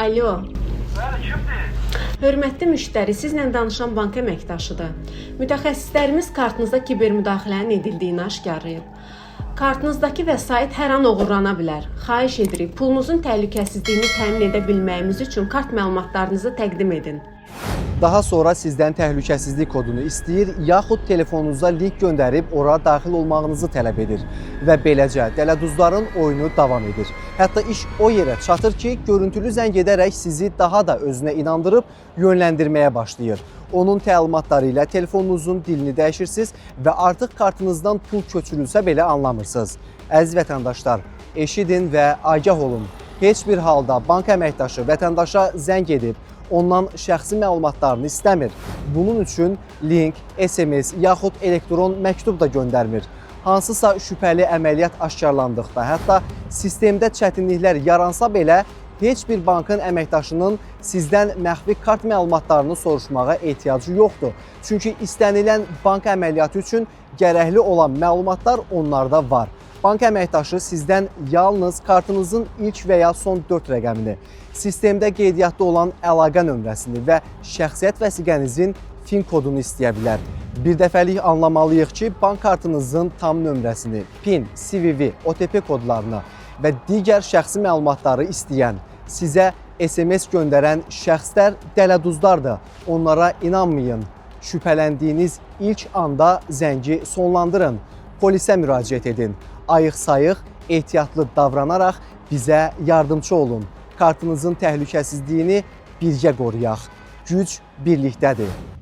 Alo, Bəli, kimdir? hörmətli müştəri, sizlə danışan bank əməkdaşıdır. Mütəxəssislərimiz kartınızda kiber müdaxilənin edildiyini aşkarlayıb. Kartınızdakı vəsait hər an oğurlana bilər. Xahiş edirik, pulunuzun təhlükəsizliyini təmin edə bilməyimiz üçün kart məlumatlarınızı təqdim edin. Daha sonra sizdən təhlükəsizlik kodunu istəyir, yaxud telefonunuza link göndərib ora daxil olmağınızı tələb edir. Və beləcə dələduzların oyunu davam edir. Hətta iş o yerə çatır ki, görüntülü zəng edərək sizi daha da özünə inandırıb yönləndirməyə başlayır. Onun təlimatları ilə telefonunuzun dilini dəyişirsiniz və artıq kartınızdan pul köçürülsə belə anlamırsınız. Əziz vətəndaşlar, eşidin və agah olun. Heç bir halda bank əməkdaşı vətəndaşa zəng edib, ondan şəxsi məlumatlarını istəmir. Bunun üçün link, SMS yaxud elektron məktub da göndərmir. Hansısa şübhəli əməliyyat aşkarlandıqda, hətta sistemdə çətinliklər yaransa belə heç bir bankın əməkdaşının sizdən məxfi kart məlumatlarını soruşmağa ehtiyacı yoxdur. Çünki istənilən bank əməliyyatı üçün gərəkli olan məlumatlar onlarda var. Bank əməkdaşı sizdən yalnız kartınızın ilk və ya son 4 rəqəmini, sistemdə qeydiyyatda olan əlaqə nömrəsini və şəxsiyyət vəsiqənizin FIN kodunu istəyə bilər. Bir dəfəlik anlamalıyıq ki, bank kartınızın tam nömrəsini, PIN, CVV, OTP kodlarını və digər şəxsi məlumatları istəyən, sizə SMS göndərən şəxslər dələduzlardır. Onlara inanmayın. Şübhələndiyiniz ilk anda zəngi sonlandırın. Polisə müraciət edin. Ayıq-sayıq, ehtiyatlı davranaraq bizə yardımcı olun. Kartınızın təhlükəsizliyini birgə qoruyaq. Güc birlikdədir.